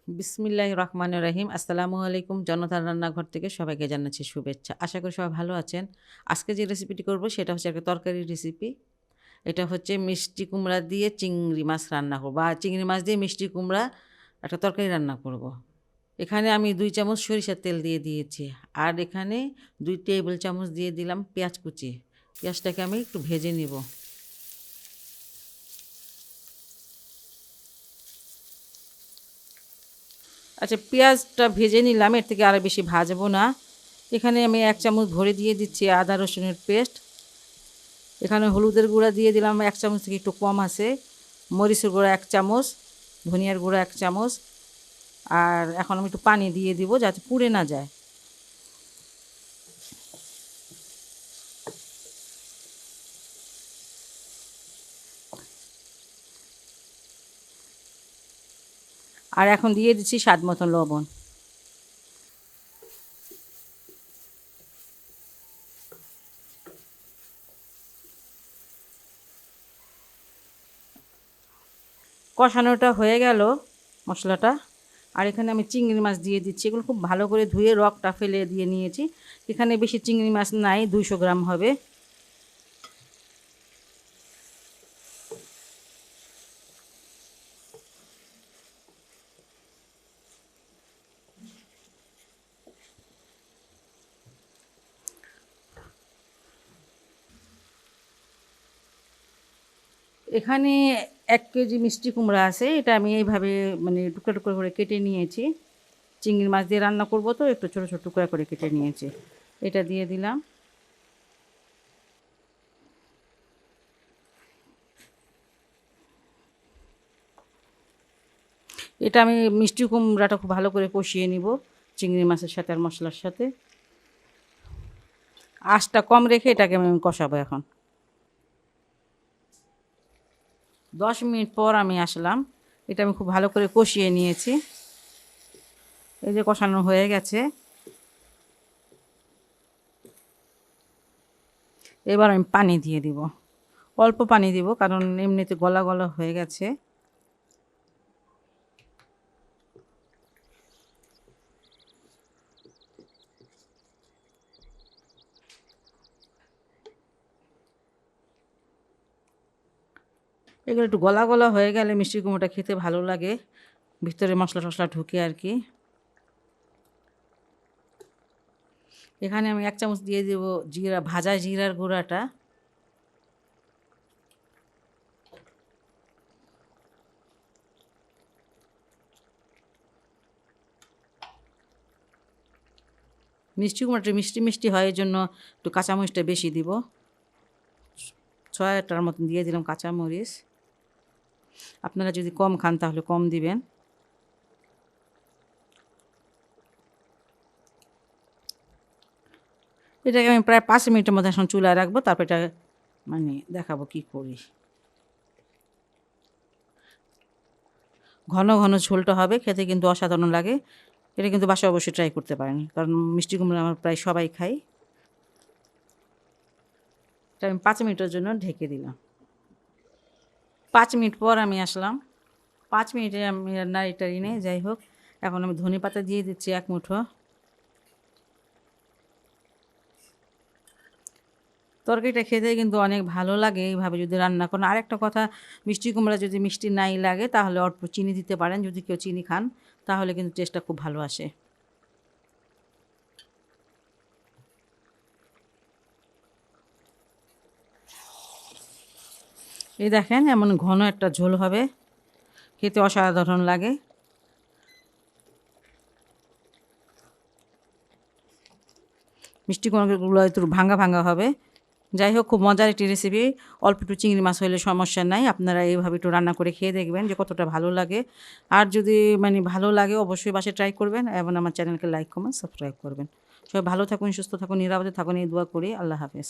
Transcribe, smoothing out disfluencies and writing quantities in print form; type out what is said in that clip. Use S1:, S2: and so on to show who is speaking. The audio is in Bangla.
S1: বিসমিল্লাহির রহমানির রহিম। আসসালামু আলাইকুম। জনতার রান্নাঘর থেকে সবাইকে জানাচ্ছি শুভেচ্ছা। আশা করি সবাই ভালো আছেন। আজকে যে রেসিপিটি করব সেটা হচ্ছে একটা তরকারির রেসিপি। এটা হচ্ছে মিষ্টি কুমড়া দিয়ে চিংড়ি মাছ রান্না করব, বা চিংড়ি মাছ দিয়ে মিষ্টি কুমড়া একটা তরকারি রান্না করব। এখানে আমি 2 চামচ সরিষার তেল দিয়ে দিয়েছি। আর এখানে 2 টেবিল চামচ দিয়ে দিলাম পেঁয়াজ কুচি। পেঁয়াজটাকে আমি একটু ভেজে নিব। আচ্ছা, পেঁয়াজটা ভেজে নিলাম, এর থেকে আরও বেশি ভাজবো না। এখানে আমি 1 চামচ ভরে দিয়ে দিচ্ছি আদা রসুনের পেস্ট। এখানে হলুদের গুঁড়া দিয়ে দিলাম 1 চামচ থেকে একটু কম আছে, মরিচের গুঁড়া 1 চামচ, ধনিয়ার গুঁড়া 1 চামচ। আর এখন আমি একটু পানি দিয়ে দিব যাতে পুড়ে না যায়। আর এখন দিয়ে দিচ্ছি স্বাদ মতো লবণ। কষানোটা হয়ে গেল মশলাটা। আর এখানে আমি চিংড়ি মাছ দিয়ে দিচ্ছি। এগুলো খুব ভালো করে ধুয়ে রকটা ফেলে দিয়ে নিয়েছি। এখানে বেশি চিংড়ি মাছ নাই, 200 গ্রাম হবে। এখানে 1 কেজি মিষ্টি কুমড়া আছে। এটা আমি এইভাবে মানে টুকরো টুকরো করে কেটে নিয়েছি। চিংড়ি মাছ দিয়ে রান্না করব তো একটু ছোটো ছোটো টুকরা করে কেটে নিয়েছি। এটা দিয়ে দিলাম। এটা আমি মিষ্টি কুমড়াটা খুব ভালো করে কষিয়ে নিব চিংড়ি মাছের সাথে আর মশলার সাথে। আঁচটা কম রেখে এটাকে আমি কষাবো এখন। 10 মিনিট পর আমি আসলাম। এটা আমি খুব ভালো করে কষিয়ে নিয়েছি। এই যে কষানো হয়ে গেছে। এবার আমি পানি দিয়ে দিব, অল্প পানি দিব কারণ এমনিতে গলা গলা হয়ে গেছে। এগুলো একটু গলা গলা হয়ে গেলে মিষ্টি কুমড়োটা খেতে ভালো লাগে, ভিতরে মশলা টশলা ঢুকে আর কি। এখানে আমি 1 চামচ দিয়ে দেব জিরা, ভাজা জিরার গুঁড়াটা। মিষ্টি কুমড়োটা মিষ্টি মিষ্টি হয়, এই জন্য একটু কাঁচামরিচটা বেশি দিব। 6টার মতন দিয়ে দিলাম কাঁচামরিচ। আপনারা যদি কম খান তাহলে কম দিবেন। এটাকে আমি প্রায় 5 মিনিটের মধ্যে এখন চুলায় রাখবো, তারপর এটা মানে দেখাবো কি করি। ঘন ঘন ঝোলটা হবে, খেতে কিন্তু অসাধারণ লাগে। এটা কিন্তু বাসায় অবশ্যই ট্রাই করতে পারেন, কারণ মিষ্টি কুমড়া আমরা প্রায় সবাই খাই। এটা আমি 5 মিনিটের জন্য ঢেকে দিলাম। 5 মিনিট পর আমি আসলাম। 5 মিনিটে আমি নাড়ি টাড়ি নেই, যাই হোক। এখন আমি ধনেপাতা দিয়ে দিচ্ছি 1 মুঠো। তরকারিটা খেতে কিন্তু অনেক ভালো লাগে এইভাবে যদি রান্না করেন। আরেকটা কথা, মিষ্টি কুমড়া যদি মিষ্টি নাই লাগে তাহলে অল্প চিনি দিতে পারেন। যদি কেউ চিনি খান তাহলে কিন্তু টেস্টটা খুব ভালো আসে। এই দেখেন এমন ঘন একটা ঝোল হবে, খেতে অসাধারণ লাগে। মিষ্টি কুমড়াগুলো একটু ভাঙা ভাঙা হবে। যাই হোক, খুব মজার একটি রেসিপি। অল্প একটু চিংড়ি মাছ হলে সমস্যা নাই। আপনারা এইভাবে একটু রান্না করে খেয়ে দেখবেন যে কতটা ভালো লাগে। আর যদি মানে ভালো লাগে অবশ্যই বাসায় ট্রাই করবেন এবং আমার চ্যানেলকে লাইক কমেন্ট সাবস্ক্রাইব করবেন। সবাই ভালো থাকুন, সুস্থ থাকুন, নিরাপদে থাকুন, এই দোয়া করি। আল্লাহ হাফেজ।